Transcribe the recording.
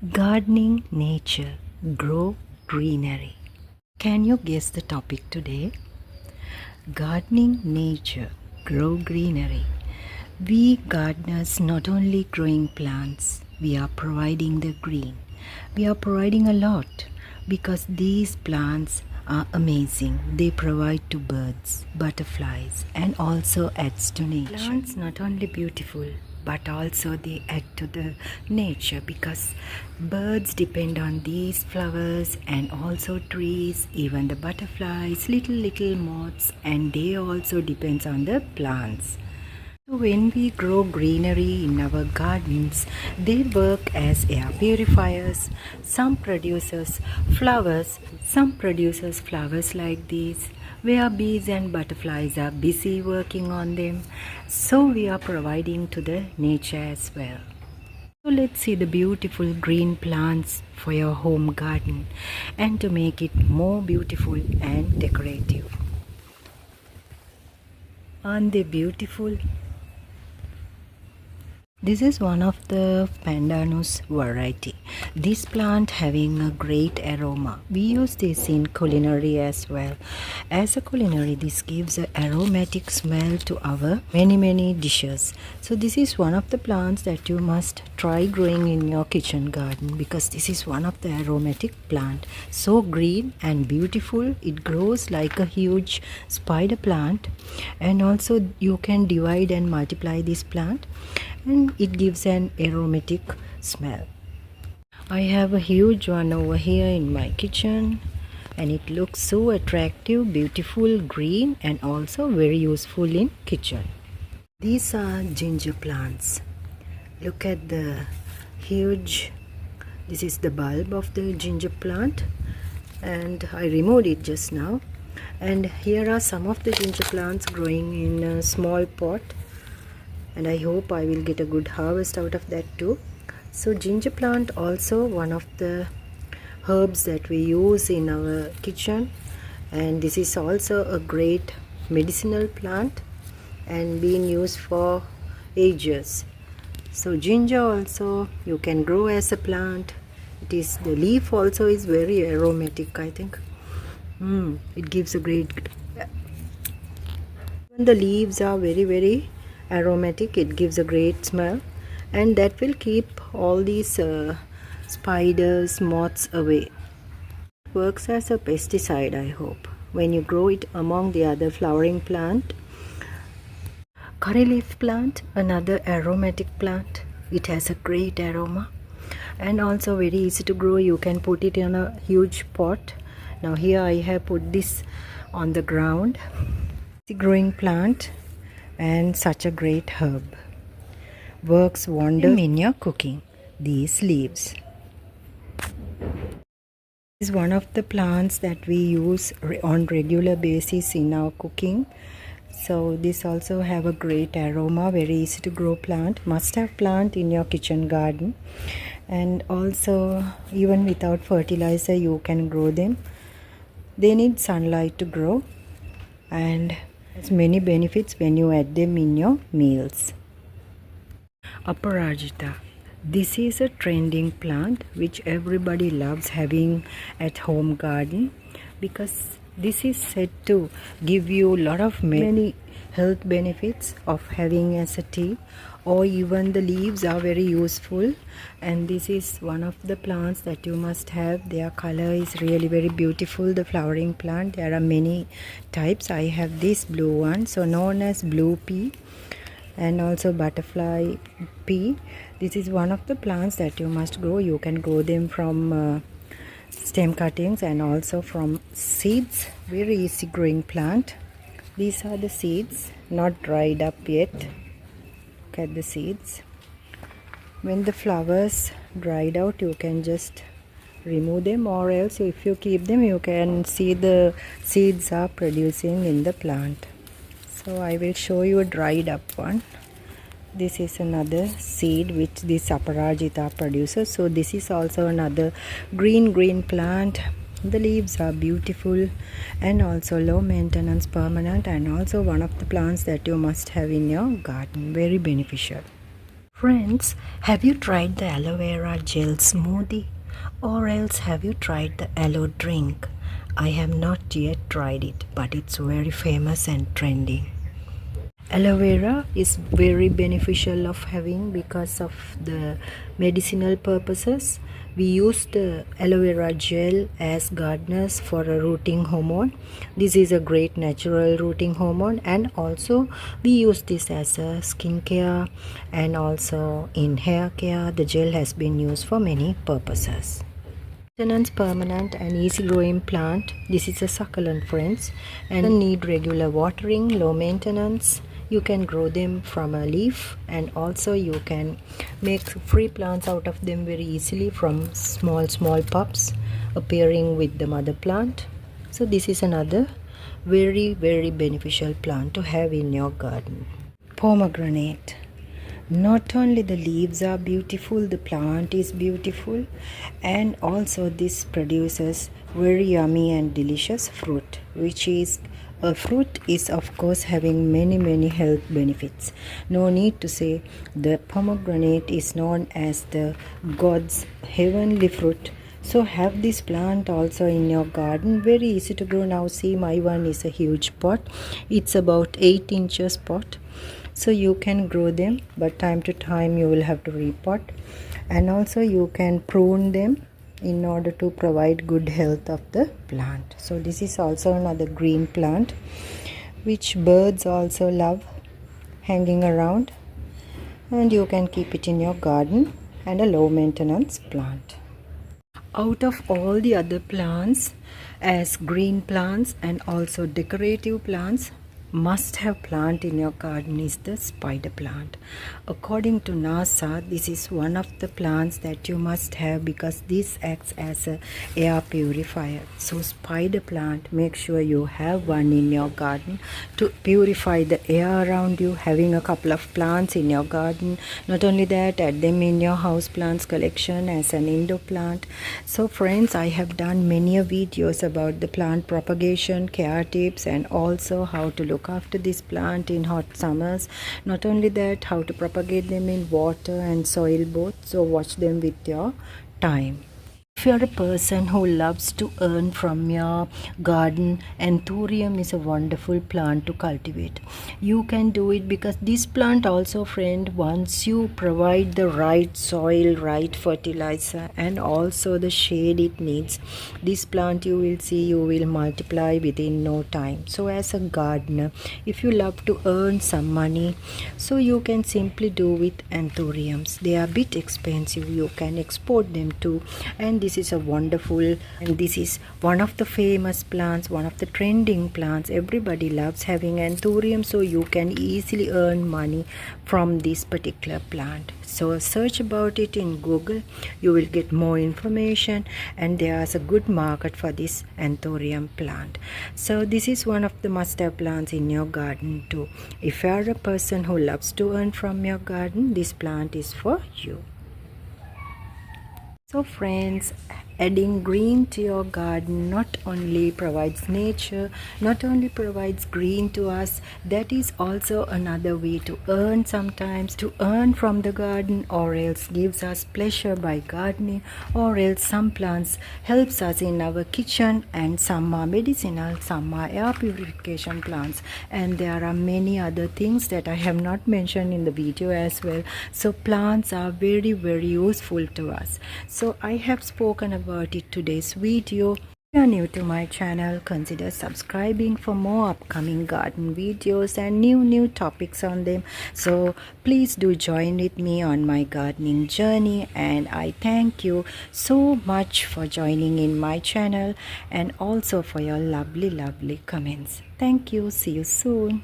Gardening nature, grow greenery. Can you guess the topic today? Gardening nature, grow greenery. We gardeners not only growing plants, we are providing the green. We are providing a lot because these plants are amazing. They provide to birds, butterflies, and also adds to nature. Plants not only beautiful, but also they add to the nature because birds depend on these flowers, and also trees, even the butterflies, little moths, and they also depends on the plants. So when we grow greenery in our gardens, they work as air purifiers. Some produces flowers like these, where bees and butterflies are busy working on them. So we are providing to the nature as well. So let's see the beautiful green plants for your home garden and to make it more beautiful and decorative. Aren't they beautiful? This is one of the Pandanus variety. This plant having a great aroma. We use this in culinary as well. As a culinary, this gives an aromatic smell to our many dishes. So this is one of the plants that you must try growing in your kitchen garden because this is one of the aromatic plant. So green and beautiful. It grows like a huge spider plant, and also you can divide and multiply this plant, and it gives an aromatic smell. I have a huge one over here in my kitchen, and it looks so attractive, beautiful, green, and also very useful in kitchen. These are ginger plants. Look at the huge, this is the bulb of the ginger plant, and I removed it just now. And here are some of the ginger plants growing in a small pot, and I hope I will get a good harvest out of that too. So ginger plant also one of the herbs that we use in our kitchen, and this is also a great medicinal plant and being used for ages. So ginger also you can grow as a plant. It is, the leaf also is very aromatic, I think. It gives a great, when the leaves are very aromatic, it gives a great smell, and that will keep all these spiders, moths away. It works as a pesticide, I hope, when you grow it among the other flowering plant. Curry leaf plant, another aromatic plant. It has a great aroma and also very easy to grow. You can put it in a huge pot. Now here I have put this on the ground. It's a growing plant and such a great herb. Works wonders in your cooking. These leaves. This is one of the plants that we use on regular basis in our cooking. So this also have a great aroma, very easy to grow plant. Must have plant in your kitchen garden. And also even without fertilizer you can grow them. They need sunlight to grow, and has many benefits when you add them in your meals. Parajita. This is a trending plant which everybody loves having at home garden because this is said to give you a lot of many health benefits of having as a tea, or even the leaves are very useful. And this is one of the plants that you must have. Their color is really very beautiful, the flowering plant. There are many types. I have this blue one, so known as blue pea, and also butterfly pea. This is one of the plants that you must grow. You can grow them from stem cuttings and also from seeds. Very easy growing plant. These are the seeds, not dried up yet. Look at the seeds. When the flowers dried out, you can just remove them, or else if you keep them you can see the seeds are producing in the plant. So I will show you a dried up one. This is another seed which this Parajita produces. So this is also another green plant. The leaves are beautiful and also low maintenance, permanent, and also one of the plants that you must have in your garden. Very beneficial. Friends, have you tried the aloe vera gel smoothie? Or else have you tried the aloe drink? I have not yet tried it, but it's very famous and trending. Aloe vera is very beneficial of having because of the medicinal purposes. We use the aloe vera gel as gardeners for a rooting hormone. This is a great natural rooting hormone, and also we use this as a skincare and also in hair care. The gel has been used for many purposes. Maintenance permanent and easy growing plant. This is a succulent, friends, and need regular watering, low maintenance. You can grow them from a leaf, and also you can make free plants out of them very easily from small pups appearing with the mother plant. So this is another very beneficial plant to have in your garden. Pomegranate. Not only the leaves are beautiful, the plant is beautiful, and also this produces very yummy and delicious fruit, which is a fruit is of course having many health benefits. No need to say the pomegranate is known as the God's heavenly fruit. So have this plant also in your garden. Very easy to grow. Now see, my one is a huge pot. It's about 8 inches pot. So you can grow them, but time to time you will have to repot, and also you can prune them in order to provide good health of the plant. So this is also another green plant which birds also love hanging around, and you can keep it in your garden, and a low maintenance plant. Out of all the other plants, as green plants and also decorative plants, must have plant in your garden is the spider plant. According to NASA, this is one of the plants that you must have because this acts as a air purifier. So spider plant, make sure you have one in your garden to purify the air around you. Having a couple of plants in your garden, not only that, add them in your house plants collection as an indoor plant. So friends, I have done many videos about the plant propagation, care tips, and also how to look after this plant in hot summers. Not only that, how to propagate them in water and soil both. So watch them with your time. If you are a person who loves to earn from your garden, Anthurium is a wonderful plant to cultivate. You can do it because this plant also, friend, once you provide the right soil, right fertilizer, and also the shade it needs, this plant you will see you will multiply within no time. So as a gardener, if you love to earn some money, so you can simply do with Anthuriums. They are a bit expensive. You can export them too, and this is a wonderful, and this is one of the famous plants, one of the trending plants. Everybody loves having Anthurium, so you can easily earn money from this particular plant. So search about it in Google, you will get more information, and there's a good market for this Anthurium plant. So this is one of the must-have plants in your garden too. If you are a person who loves to earn from your garden, this plant is for you. So friends, adding green to your garden not only provides nature, not only provides green to us, that is also another way to earn sometimes, to earn from the garden, or else gives us pleasure by gardening, or else some plants helps us in our kitchen, and some are medicinal, some are air purification plants, and there are many other things that I have not mentioned in the video as well. So plants are very useful to us. So I have spoken about it today's video. If you are new to my channel, consider subscribing for more upcoming garden videos and new topics on them. So please do join with me on my gardening journey, and I thank you so much for joining in my channel and also for your lovely comments. Thank you. See you soon.